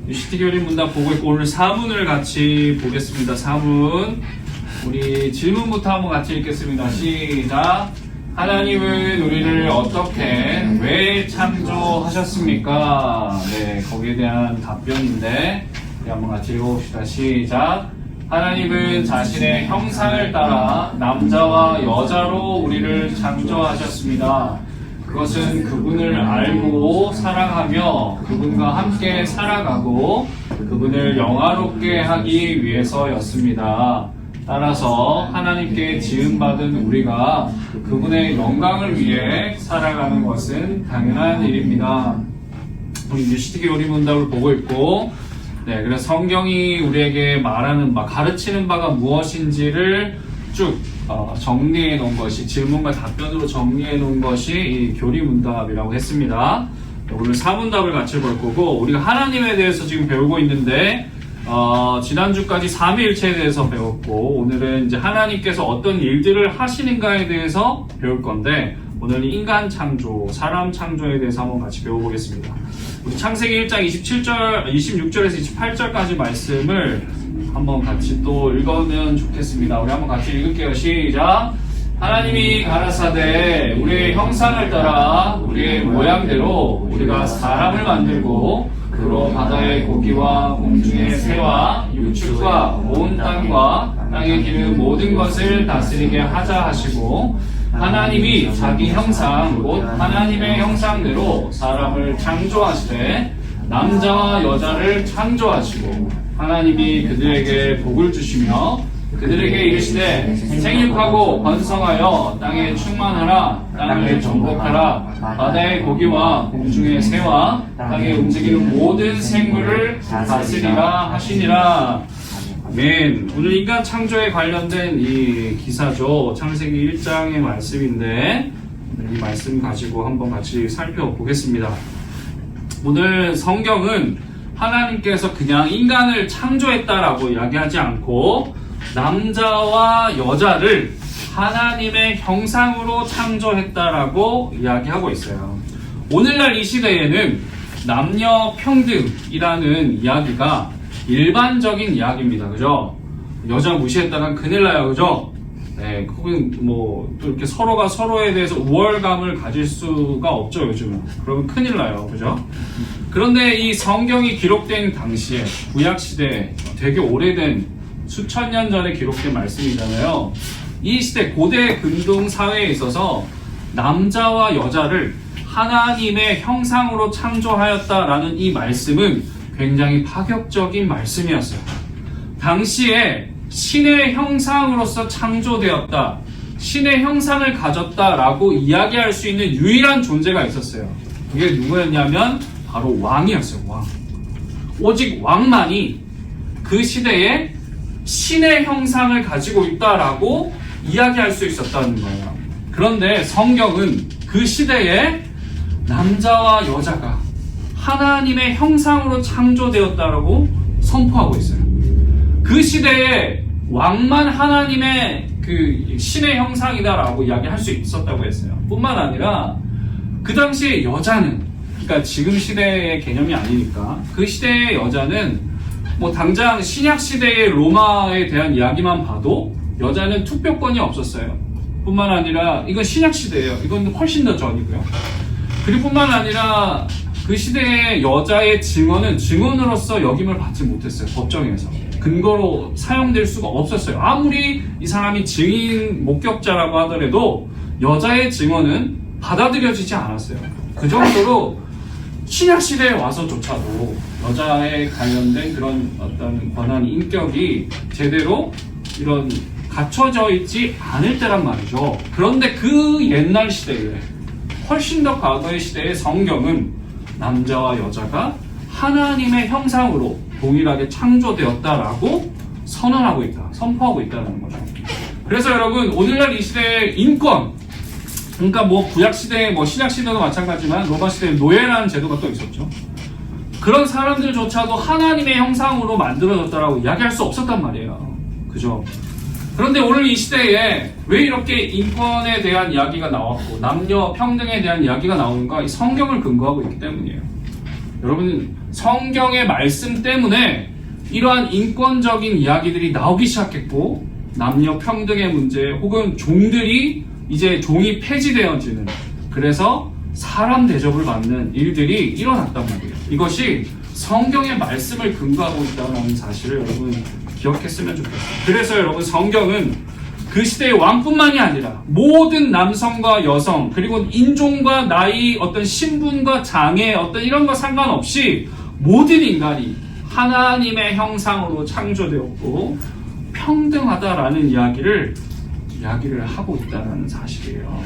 UCT 교리 문답 보고 있고 오늘 사문을 같이 보겠습니다. 사문 우리 질문부터 한번 같이 읽겠습니다. 시작. 하나님은 우리를 어떻게 왜 창조하셨습니까? 네, 거기에 대한 답변인데 한번 같이 읽어봅시다. 시작. 하나님은 자신의 형상을 따라 남자와 여자로 우리를 창조하셨습니다. 그것은 그분을 알고 사랑하며 그분과 함께 살아가고 그분을 영화롭게 하기 위해서였습니다. 따라서 하나님께 지음받은 우리가 그분의 영광을 위해 살아가는 것은 당연한 일입니다. 우리 UCT 교리 문답을 보고 있고, 네, 그래서 성경이 우리에게 말하는 바, 가르치는 바가 무엇인지를 쭉 정리해 놓은 것이, 질문과 답변으로 정리해 놓은 것이 이 교리 문답이라고 했습니다. 오늘 사문답을 같이 볼 거고, 우리가 하나님에 대해서 지금 배우고 있는데, 지난주까지 삼위일체에 대해서 배웠고, 오늘은 이제 하나님께서 어떤 일들을 하시는가에 대해서 배울 건데, 오늘은 인간 창조, 사람 창조에 대해서 한번 같이 배워보겠습니다. 우리 창세기 1장 26절에서 28절까지 말씀을 한번 같이 또 읽으면 좋겠습니다. 우리 한번 같이 읽을게요. 시작. 하나님이 가라사대 우리의 형상을 따라 우리의 모양대로 우리가 사람을 만들고 그로 바다의 고기와 공중의 새와 육축과 온 땅과 땅에 기는 모든 것을 다스리게 하자 하시고 하나님이 자기 형상 곧 하나님의 형상대로 사람을 창조하시되 남자와 여자를 창조하시고 하나님이 그들에게 복을 주시며 그들에게 이르시되 생육하고 번성하여 땅에 충만하라 땅을 정복하라 바다의 고기와 공중의 새와 땅에 움직이는 모든 생물을 다스리라 하시니라. 아멘. 오늘 인간 창조에 관련된 이 기사죠. 창세기 1장의 말씀인데 이 말씀 가지고 한번 같이 살펴보겠습니다. 오늘 성경은 하나님께서 그냥 인간을 창조했다라고 이야기하지 않고 남자와 여자를 하나님의 형상으로 창조했다라고 이야기하고 있어요. 오늘날 이 시대에는 남녀 평등이라는 이야기가 일반적인 이야기입니다. 그죠? 여자 무시했다간 큰일 나요. 그죠? 네, 혹은 또 이렇게 서로가 서로에 대해서 우월감을 가질 수가 없죠, 요즘은. 그러면 큰일 나요. 그죠? 그런데 이 성경이 기록된 당시에, 구약시대에 되게 오래된 수천 년 전에 기록된 말씀이잖아요. 이 시대, 고대 근동 사회에 있어서 남자와 여자를 하나님의 형상으로 창조하였다라는 이 말씀은 굉장히 파격적인 말씀이었어요. 당시에 신의 형상으로서 창조되었다, 신의 형상을 가졌다라고 이야기할 수 있는 유일한 존재가 있었어요. 그게 누구였냐면 바로 왕이었어요. 왕. 오직 왕만이 그 시대에 신의 형상을 가지고 있다라고 이야기할 수 있었다는 거예요. 그런데 성경은 그 시대에 남자와 여자가 하나님의 형상으로 창조되었다라고 선포하고 있어요. 그 시대에 왕만 하나님의 그 신의 형상이다라고 이야기할 수 있었다고 했어요. 뿐만 아니라 그 당시에 여자는, 그러니까 지금 시대의 개념이 아니니까 그 시대의 여자는 당장 신약 시대의 로마에 대한 이야기만 봐도 여자는 투표권이 없었어요. 뿐만 아니라 이건 신약 시대예요. 이건 훨씬 더 전이고요. 그리고 뿐만 아니라 그 시대의 여자의 증언은 증언으로서 역임을 받지 못했어요. 법정에서. 근거로 사용될 수가 없었어요. 아무리 이 사람이 증인 목격자라고 하더라도 여자의 증언은 받아들여지지 않았어요. 그 정도로 신약 시대에 와서조차도 여자에 관련된 그런 어떤 권한, 인격이 제대로 이런 갖춰져 있지 않을 때란 말이죠. 그런데 그 옛날 시대에, 훨씬 더 과거의 시대의 성경은 남자와 여자가 하나님의 형상으로 동일하게 창조되었다라고 선언하고 있다, 선포하고 있다는 거죠. 그래서 여러분, 오늘날 이 시대의 인권, 그러니까 구약시대, 신약시대도 마찬가지지만 로마시대에 노예라는 제도가 또 있었죠. 그런 사람들조차도 하나님의 형상으로 만들어졌다라고 이야기할 수 없었단 말이에요. 그죠? 그런데 오늘 이 시대에 왜 이렇게 인권에 대한 이야기가 나왔고 남녀 평등에 대한 이야기가 나오는가? 이 성경을 근거하고 있기 때문이에요. 여러분, 성경의 말씀 때문에 이러한 인권적인 이야기들이 나오기 시작했고, 남녀 평등의 문제 혹은 종들이 이제 종이 폐지되어지는, 그래서 사람 대접을 받는 일들이 일어났단 말이에요. 이것이 성경의 말씀을 근거하고 있다는 사실을 여러분 기억했으면 좋겠어요. 그래서 여러분, 성경은 그 시대의 왕뿐만이 아니라 모든 남성과 여성, 그리고 인종과 나이, 어떤 신분과 장애, 어떤 이런 거 상관없이 모든 인간이 하나님의 형상으로 창조되었고 평등하다라는 이야기를 하고 있다는 사실이에요.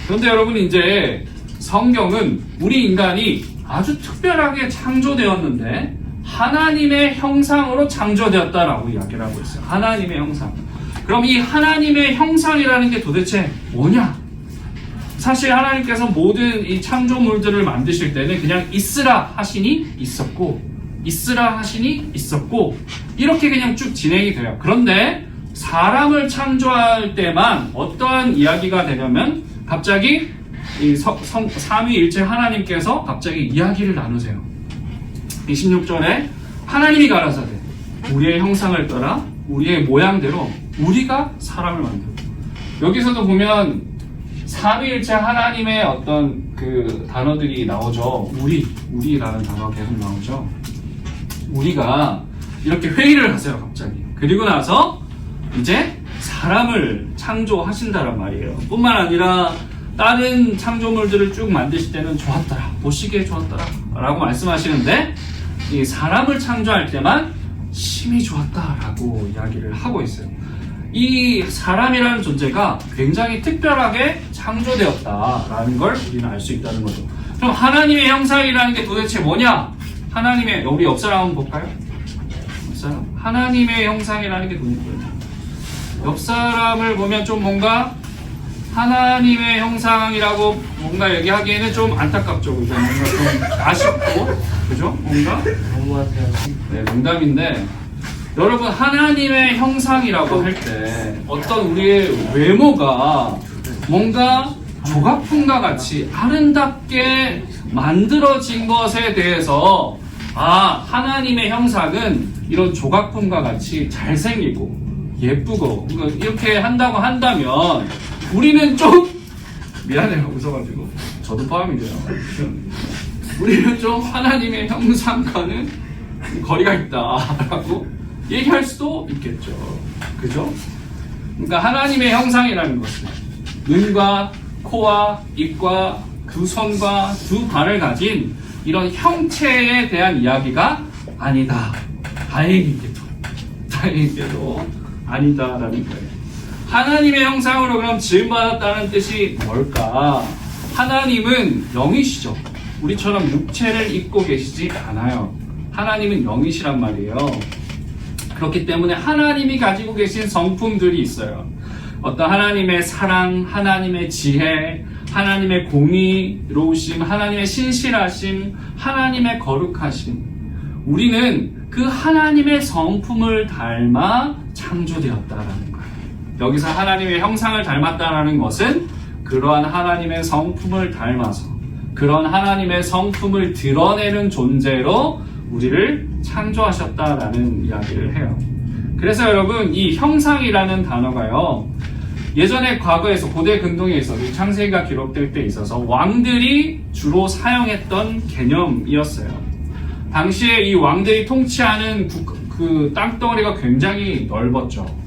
그런데 여러분, 이제 성경은 우리 인간이 아주 특별하게 창조되었는데 하나님의 형상으로 창조되었다라고 이야기를 하고 있어요. 하나님의 형상. 그럼 이 하나님의 형상이라는 게 도대체 뭐냐? 사실 하나님께서 모든 이 창조물들을 만드실 때는 그냥 있으라 하시니 있었고, 있으라 하시니 있었고, 이렇게 그냥 쭉 진행이 돼요. 그런데 사람을 창조할 때만 어떠한 이야기가 되냐면 갑자기 이 삼위일체 하나님께서 갑자기 이야기를 나누세요. 26절에 하나님이 가라사대 우리의 형상을 따라 우리의 모양대로 우리가 사람을 만들고, 여기서도 보면 삼위일체 하나님의 어떤 그 단어들이 나오죠. 우리라는 단어가 계속 나오죠. 우리가 이렇게 회의를 하세요, 갑자기. 그리고 나서 이제 사람을 창조하신다란 말이에요. 뿐만 아니라 다른 창조물들을 쭉 만드실 때는 좋았더라, 보시기에 좋았더라 라고 말씀하시는데, 이 사람을 창조할 때만 심히 좋았다라고 이야기를 하고 있어요. 이 사람이라는 존재가 굉장히 특별하게 창조되었다라는 걸 우리는 알 수 있다는 거죠. 그럼 하나님의 형상이라는 게 도대체 뭐냐? 우리 옆사람 한번 볼까요? 옆사람? 하나님의 형상이라는 게 도대체 뭐냐? 옆사람을 보면 좀 뭔가 하나님의 형상이라고 뭔가 얘기하기에는 좀 안타깝죠. 그죠? 뭔가 좀 아쉽고, 그죠? 뭔가? 네, 농담인데, 여러분, 하나님의 형상이라고 할 때 어떤 우리의 외모가 뭔가 조각품과 같이 아름답게 만들어진 것에 대해서, 하나님의 형상은 이런 조각품과 같이 잘생기고 예쁘고 이렇게 한다고 한다면 우리는 좀 미안해요, 웃어가지고. 저도 포함이돼요. 우리는 좀 하나님의 형상과는 거리가 있다라고 얘기할 수도 있겠죠. 그죠? 그러니까 하나님의 형상이라는 것은 눈과 코와 입과 두 손과 두 발을 가진 이런 형체에 대한 이야기가 아니다. 다행히게도 아니다라는 거예요. 하나님의 형상으로 그럼 지음받았다는 뜻이 뭘까? 하나님은 영이시죠. 우리처럼 육체를 입고 계시지 않아요. 하나님은 영이시란 말이에요. 그렇기 때문에 하나님이 가지고 계신 성품들이 있어요. 어떤 하나님의 사랑, 하나님의 지혜, 하나님의 공의로우심, 하나님의 신실하심, 하나님의 거룩하심. 우리는 그 하나님의 성품을 닮아 창조되었다라는 거예요. 여기서 하나님의 형상을 닮았다라는 것은 그러한 하나님의 성품을 닮아서 그런 하나님의 성품을 드러내는 존재로 우리를 창조하셨다라는 이야기를 해요. 그래서 여러분, 이 형상이라는 단어가요, 예전에 과거에서 고대 근동에 있어서 창세기가 기록될 때 있어서 왕들이 주로 사용했던 개념이었어요. 당시에 이 왕들이 통치하는 그 땅덩어리가 굉장히 넓었죠.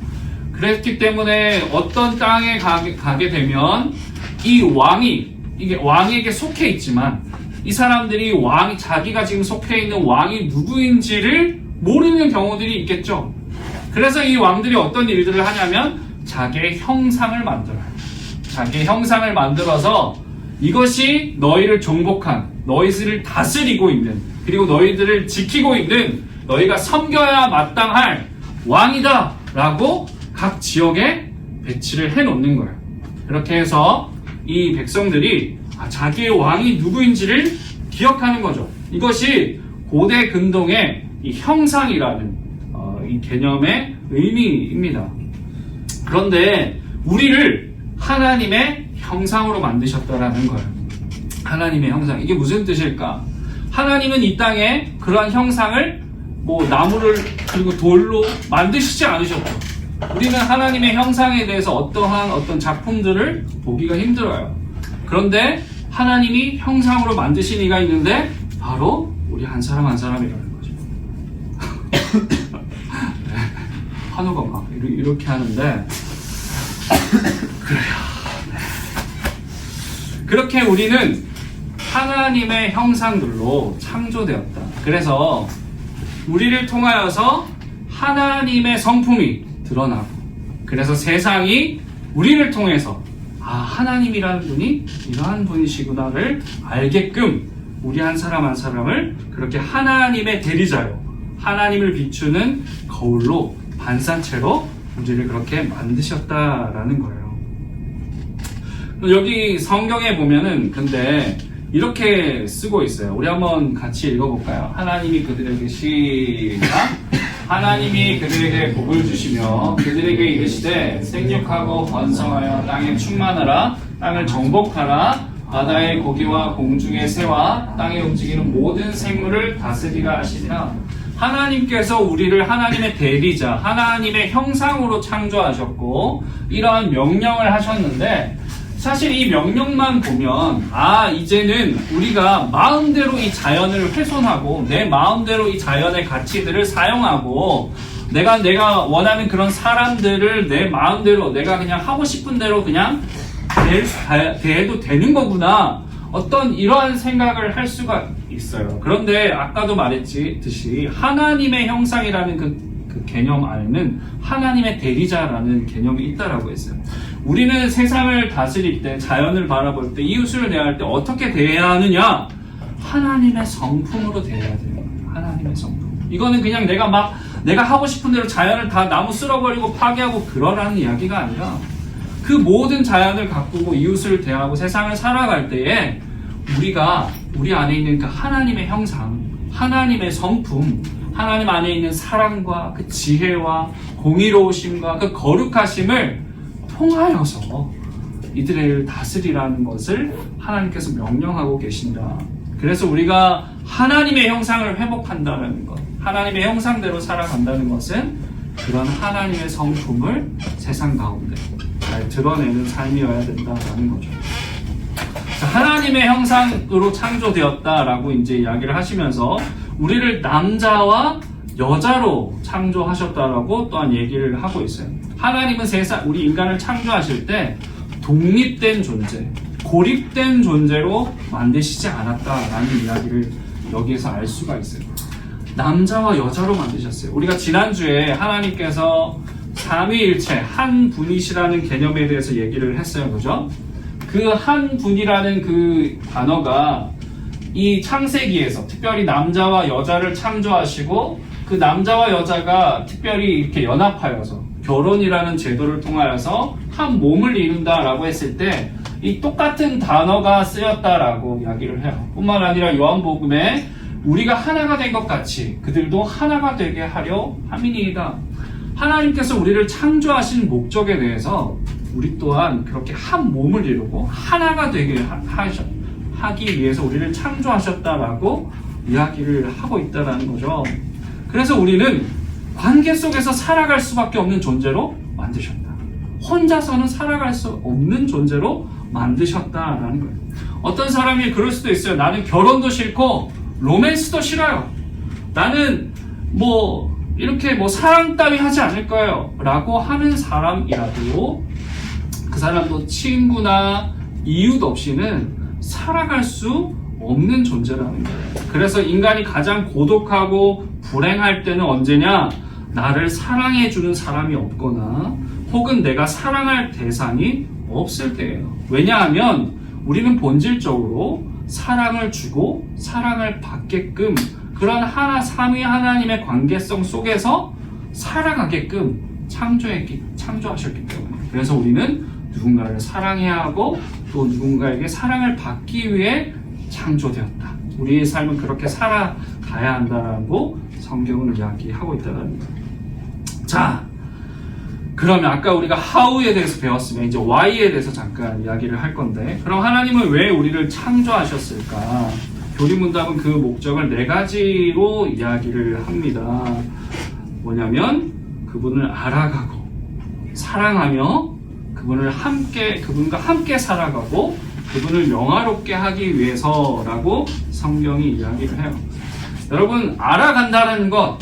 그랬기 때문에 어떤 땅에 가게 되면 이 이게 왕에게 속해 있지만 이 사람들이 자기가 지금 속해 있는 왕이 누구인지를 모르는 경우들이 있겠죠. 그래서 이 왕들이 어떤 일들을 하냐면 자기의 형상을 만들어요. 자기의 형상을 만들어서 이것이 너희를 정복한, 너희들을 다스리고 있는, 그리고 너희들을 지키고 있는, 너희가 섬겨야 마땅할 왕이다 라고 각 지역에 배치를 해놓는 거예요. 그렇게 해서 이 백성들이 자기의 왕이 누구인지를 기억하는 거죠. 이것이 고대 근동의 이 형상이라는 이 개념의 의미입니다. 그런데 우리를 하나님의 형상으로 만드셨다라는 거예요. 하나님의 형상. 이게 무슨 뜻일까? 하나님은 이 땅에 그러한 형상을 뭐 나무를 그리고 돌로 만드시지 않으셨죠. 우리는 하나님의 형상에 대해서 어떠한 어떤 작품들을 보기가 힘들어요. 그런데 하나님이 형상으로 만드신 이가 있는데 바로 우리 한 사람 한 사람이라는 거죠. 한우가 막 이렇게 하는데 그래요. 그렇게 우리는 하나님의 형상들로 창조되었다. 그래서 우리를 통하여서 하나님의 성품이 드러나고, 그래서 세상이 우리를 통해서 하나님이라는 분이 이러한 분이시구나를 알게끔 우리 한 사람 한 사람을 그렇게 하나님의 대리자요, 하나님을 비추는 거울로 반사체로 우리를 그렇게 만드셨다라는 거예요. 여기 성경에 보면은 근데 이렇게 쓰고 있어요. 우리 한번 같이 읽어볼까요? 하나님이 그들에게 시작. 하나님이 그들에게 복을 주시며 그들에게 이르시되 생육하고 번성하여 땅에 충만하라. 땅을 정복하라. 바다의 고기와 공중의 새와 땅에 움직이는 모든 생물을 다스리라 하시니라. 하나님께서 우리를 하나님의 대리자, 하나님의 형상으로 창조하셨고 이러한 명령을 하셨는데, 사실 이 명령만 보면 이제는 우리가 마음대로 이 자연을 훼손하고 내 마음대로 이 자연의 가치들을 사용하고 내가 원하는 그런 사람들을 내 마음대로 내가 그냥 하고 싶은 대로 그냥 대해도 되는 거구나, 어떤 이러한 생각을 할 수가 있어요. 그런데 아까도 말했듯이 하나님의 형상이라는 그 개념 안에는 하나님의 대리자라는 개념이 있다라고 했어요. 우리는 세상을 다스릴 때, 자연을 바라볼 때, 이웃을 대할 때 어떻게 대해야 하느냐? 하나님의 성품으로 대해야 돼요. 하나님의 성품. 이거는 그냥 내가 하고 싶은 대로 자연을 다 나무 쓸어버리고 파괴하고 그러라는 이야기가 아니라, 그 모든 자연을 가꾸고 이웃을 대하고 세상을 살아갈 때에 우리 안에 있는 그 하나님의 형상, 하나님의 성품, 하나님 안에 있는 사랑과 그 지혜와 공의로우심과 그 거룩하심을 통하여서 이들을 다스리라는 것을 하나님께서 명령하고 계신다. 그래서 우리가 하나님의 형상을 회복한다는 것, 하나님의 형상대로 살아간다는 것은 그런 하나님의 성품을 세상 가운데 잘 드러내는 삶이어야 된다는 거죠. 하나님의 형상으로 창조되었다라고 이제 이야기를 하시면서 우리를 남자와 여자로 창조하셨다라고 또한 얘기를 하고 있어요. 하나님은 우리 인간을 창조하실 때 독립된 존재, 고립된 존재로 만드시지 않았다라는 이야기를 여기에서 알 수가 있어요. 남자와 여자로 만드셨어요. 우리가 지난주에 하나님께서 삼위일체 한 분이시라는 개념에 대해서 얘기를 했어요. 그죠? 그 한 분이라는 그 단어가 이 창세기에서 특별히 남자와 여자를 창조하시고 그 남자와 여자가 특별히 이렇게 연합하여서 결혼이라는 제도를 통하여서 한 몸을 이룬다라고 했을 때 이 똑같은 단어가 쓰였다라고 이야기를 해요. 뿐만 아니라 요한복음에 우리가 하나가 된 것 같이 그들도 하나가 되게 하려 함이니이다. 하나님께서 우리를 창조하신 목적에 대해서 우리 또한 그렇게 한 몸을 이루고 하나가 되게 하기 위해서 우리를 창조하셨다라고 이야기를 하고 있다라는 거죠. 그래서 우리는 관계 속에서 살아갈 수밖에 없는 존재로 만드셨다. 혼자서는 살아갈 수 없는 존재로 만드셨다라는 거예요. 어떤 사람이 그럴 수도 있어요. 나는 결혼도 싫고 로맨스도 싫어요. 나는 이렇게 사랑 따위 하지 않을 거예요 라고 하는 사람이라도 그 사람도 친구나 이웃 없이는 살아갈 수 없는 존재라는 거예요. 그래서 인간이 가장 고독하고 불행할 때는 언제냐? 나를 사랑해주는 사람이 없거나 혹은 내가 사랑할 대상이 없을 때예요. 왜냐하면 우리는 본질적으로 사랑을 주고 사랑을 받게끔 그런 삼위 하나님의 관계성 속에서 살아가게끔 창조하셨기 때문에. 그래서 우리는 누군가를 사랑해야 하고 또 누군가에게 사랑을 받기 위해 창조되었다. 우리의 삶은 그렇게 살아가야 한다고 성경은 이야기하고 있다는 거예요. 자, 그러면 아까 우리가 how에 대해서 배웠으면 이제 why에 대해서 잠깐 이야기를 할 건데, 그럼 하나님은 왜 우리를 창조하셨을까? 교리문답은 그 목적을 네 가지로 이야기를 합니다. 뭐냐면 그분을 알아가고 사랑하며 그분과 함께 살아가고 그분을 영화롭게 하기 위해서라고 성경이 이야기를 해요. 여러분, 알아간다는 것,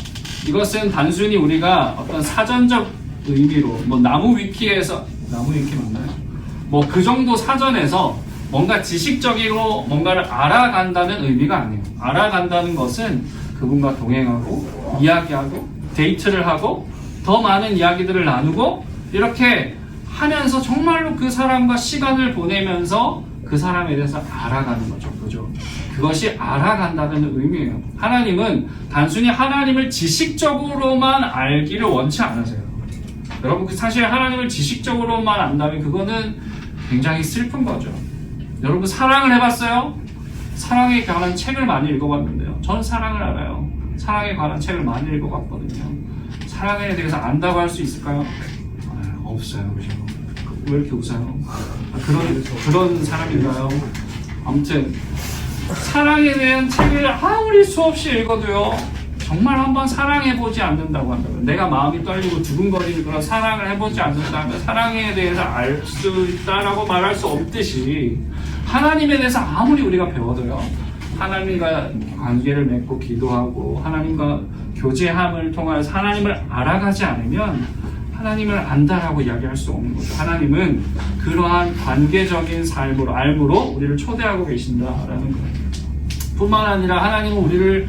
이것은 단순히 우리가 어떤 사전적 의미로 나무 위키 맞나요? 그 정도 사전에서 뭔가 지식적으로 뭔가를 알아간다는 의미가 아니에요. 알아간다는 것은 그분과 동행하고 이야기하고 데이트를 하고 더 많은 이야기들을 나누고 이렇게 하면서 정말로 그 사람과 시간을 보내면서 그 사람에 대해서 알아가는 거죠. 그죠? 그것이 알아간다는 의미예요. 하나님은 단순히 하나님을 지식적으로만 알기를 원치 않으세요. 여러분, 사실 하나님을 지식적으로만 안다면 그거는 굉장히 슬픈 거죠. 여러분, 사랑을 해봤어요? 사랑에 관한 책을 많이 읽어봤는데요. 저는 사랑을 알아요. 사랑에 관한 책을 많이 읽어봤거든요. 사랑에 대해서 안다고 할 수 있을까요? 없어요. 그죠? 왜 이렇게 웃어요? 그런 사람인가요? 아무튼 사랑에 대한 책을 아무리 수없이 읽어도요, 정말 한번 사랑해보지 않는다고 한다면, 내가 마음이 떨리고 두근거리는 그런 사랑을 해보지 않는다면 사랑에 대해서 알 수 있다라고 말할 수 없듯이 하나님에 대해서 아무리 우리가 배워도요, 하나님과 관계를 맺고 기도하고 하나님과 교제함을 통해서 하나님을 알아가지 않으면 하나님을 안다라고 이야기할 수 없는 거죠. 하나님은 그러한 관계적인 삶으로, 알므로 우리를 초대하고 계신다라는 거예요. 뿐만 아니라 하나님은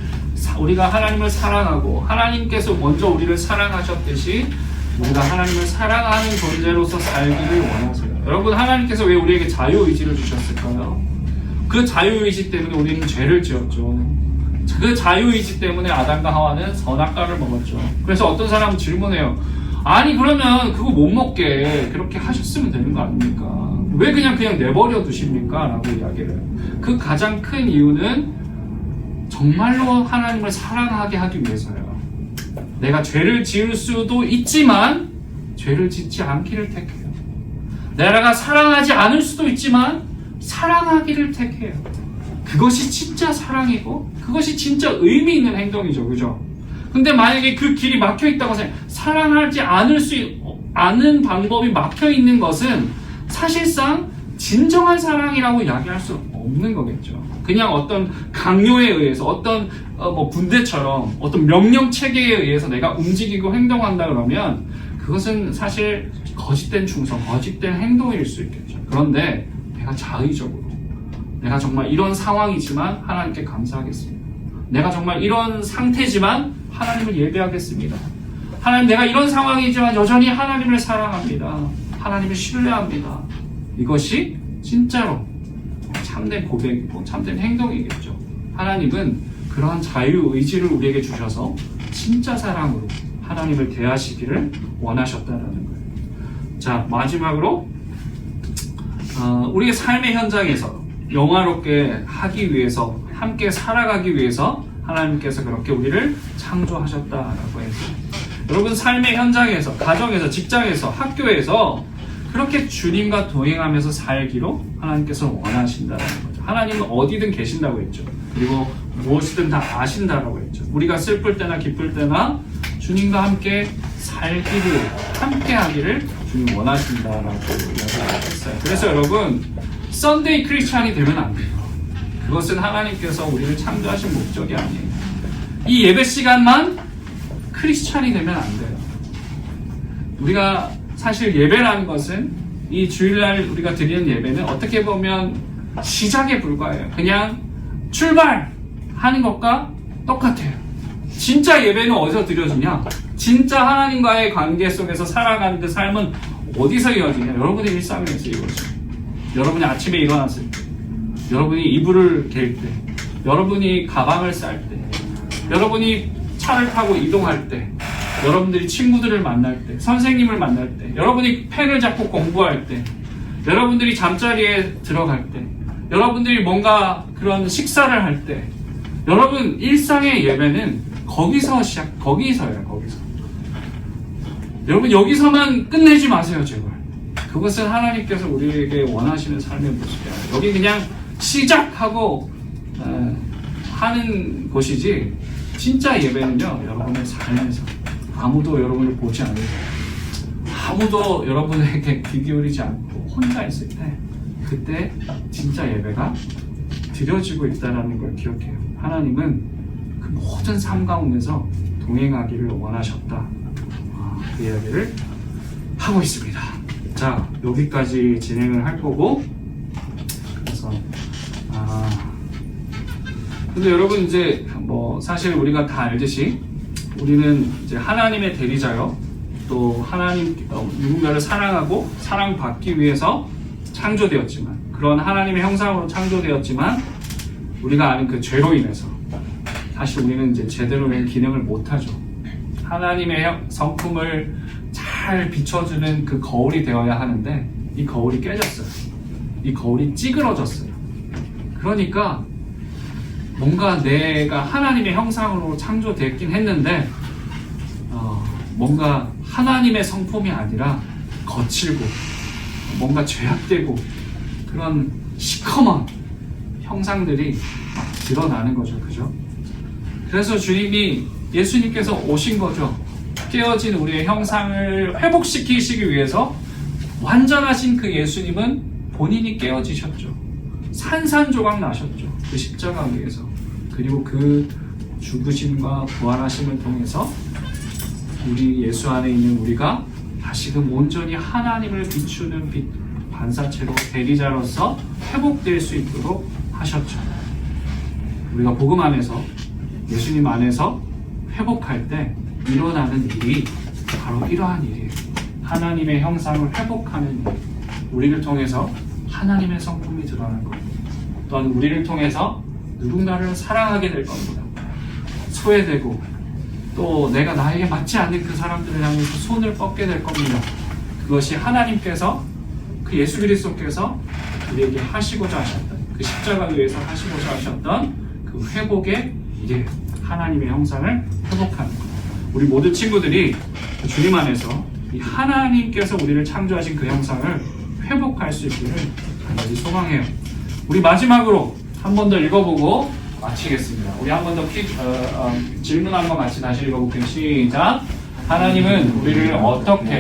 우리가 하나님을 사랑하고 하나님께서 먼저 우리를 사랑하셨듯이 우리가 하나님을 사랑하는 존재로서 살기를 원하세요. 여러분, 하나님께서 왜 우리에게 자유의지를 주셨을까요? 그 자유의지 때문에 우리는 죄를 지었죠. 그 자유의지 때문에 아담과 하와는 선악과를 먹었죠. 그래서 어떤 사람은 질문해요. 아니, 그러면 그거 못 먹게 그렇게 하셨으면 되는 거 아닙니까? 왜 그냥 내버려 두십니까? 라고 이야기를 해요. 그 가장 큰 이유는 정말로 하나님을 사랑하게 하기 위해서예요. 내가 죄를 지을 수도 있지만 죄를 짓지 않기를 택해요. 내가 사랑하지 않을 수도 있지만 사랑하기를 택해요. 그것이 진짜 사랑이고 그것이 진짜 의미 있는 행동이죠. 그죠? 근데 만약에 그 길이 막혀 있다고 생각해, 사랑하지 않은 방법이 막혀 있는 것은 사실상 진정한 사랑이라고 이야기할 수 없는 거겠죠. 그냥 어떤 강요에 의해서, 어떤 군대처럼 어떤 명령 체계에 의해서 내가 움직이고 행동한다 그러면 그것은 사실 거짓된 충성, 거짓된 행동일 수 있겠죠. 그런데 내가 자의적으로, 내가 정말 이런 상황이지만 하나님께 감사하겠습니다. 내가 정말 이런 상태지만 하나님을 예배하겠습니다. 하나님, 내가 이런 상황이지만 여전히 하나님을 사랑합니다. 하나님을 신뢰합니다. 이것이 진짜로 참된 고백이고 참된 행동이겠죠. 하나님은 그러한 자유의지를 우리에게 주셔서 진짜 사랑으로 하나님을 대하시기를 원하셨다는 거예요. 자, 마지막으로 우리의 삶의 현장에서 영화롭게 하기 위해서, 함께 살아가기 위해서 하나님께서 그렇게 우리를 창조하셨다라고 해서, 여러분, 삶의 현장에서, 가정에서, 직장에서, 학교에서 그렇게 주님과 동행하면서 살기로 하나님께서 원하신다는 거죠. 하나님은 어디든 계신다고 했죠. 그리고 무엇이든 다 아신다라고 했죠. 우리가 슬플 때나 기쁠 때나 주님과 함께 살기를, 함께 하기를 주님 원하신다라고 이야기했어요. 그래서 여러분, 썬데이 크리스찬이 되면 안 돼요. 그것은 하나님께서 우리를 창조하신 목적이 아니에요. 이 예배 시간만 크리스찬이 되면 안 돼요. 우리가 사실 예배라는 것은, 이 주일날 우리가 드리는 예배는 어떻게 보면 시작에 불과해요. 그냥 출발하는 것과 똑같아요. 진짜 예배는 어디서 드려지냐? 진짜 하나님과의 관계 속에서 살아가는 그 삶은 어디서 이어지냐? 여러분의 일상에서 이루어져요. 여러분이 아침에 일어났을 때, 여러분이 이불을 갤 때, 여러분이 가방을 쌀 때, 여러분이 차를 타고 이동할 때, 여러분들이 친구들을 만날 때, 선생님을 만날 때, 여러분이 펜을 잡고 공부할 때, 여러분들이 잠자리에 들어갈 때, 여러분들이 뭔가 그런 식사를 할 때, 여러분 일상의 예배는 거기서예요. 거기서. 여러분, 여기서만 끝내지 마세요, 제발. 그것은 하나님께서 우리에게 원하시는 삶의 모습이 아니에요. 여기 그냥 시작하고 하는 것이지 진짜 예배는요 여러분의 삶에서 아무도 여러분을 보지 않고 아무도 여러분에게 귀 기울이지 않고 혼자 있을 때 그때 진짜 예배가 드려지고 있다는 걸 기억해요. 하나님은 그 모든 삶 가운데서 동행하기를 원하셨다. 그 이야기를 하고 있습니다. 자, 여기까지 진행을 할 거고, 그래서 근데 여러분 이제 뭐 사실 우리가 다 알듯이 우리는 이제 하나님의 대리자요, 또 하나님 누군가를 사랑하고 사랑받기 위해서 창조되었지만, 그런 하나님의 형상으로 창조되었지만 우리가 아는 그 죄로 인해서 사실 우리는 이제 제대로 된 기능을 못하죠. 하나님의 성품을 잘 비춰주는 그 거울이 되어야 하는데 이 거울이 깨졌어요. 이 거울이 찌그러졌어요. 그러니까 뭔가 내가 하나님의 형상으로 창조됐긴 했는데 뭔가 하나님의 성품이 아니라 거칠고 뭔가 죄악되고 그런 시커먼 형상들이 막 드러나는 거죠. 그죠? 그래서 주님이 예수님께서 오신 거죠. 깨어진 우리의 형상을 회복시키시기 위해서 완전하신 그 예수님은 본인이 깨어지셨죠. 산산조각 나셨죠. 그 십자가 위에서. 그리고 그 죽으심과 부활하심을 통해서 우리 예수 안에 있는 우리가 다시금 온전히 하나님을 비추는 반사체로 대리자로서 회복될 수 있도록 하셨죠. 우리가 복음 안에서 예수님 안에서 회복할 때 일어나는 일이 바로 이러한 일이에요. 하나님의 형상을 회복하는 일. 우리를 통해서 하나님의 성품이 드러날 겁니다. 또한 우리를 통해서 누군가를 사랑하게 될 겁니다. 소외되고 또 내가 나에게 맞지 않는 그 사람들을 향해서 손을 뻗게 될 겁니다. 그것이 하나님께서 그 예수 그리스도께서 우리에게 하시고자 하셨던 그 십자가 위에서 하시고자 하셨던 그 회복의 일이에요. 하나님의 형상을 회복하는 것. 우리 모든 친구들이 주님 안에서 이 하나님께서 우리를 창조하신 그 형상을 회복할 수 있기를 간절히 소망해요. 우리 마지막으로 한 번 더 읽어보고 마치겠습니다. 우리 한 번 더 질문한 거 같이 다시 읽어볼게요. 시작. 하나님은 우리를 어떻게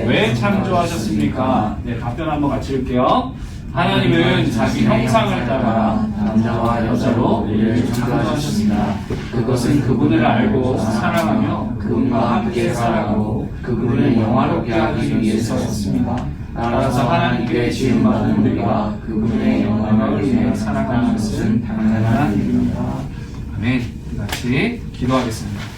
왜 창조하셨습니까? 네, 답변 한번 같이 읽을게요. 하나님은 자기 형상을 따라 남자와 여자로 우리를 창조하셨습니다. 그것은 그분을 알고 사랑하며 그분과 함께 살아가고 그분을 영화롭게 하기 위해서였습니다. 따라서 하나님께 지음받은 우리가 그분의 영광을 위해 살아가는 것은 당연한 일입니다. 아멘. 같이 기도하겠습니다.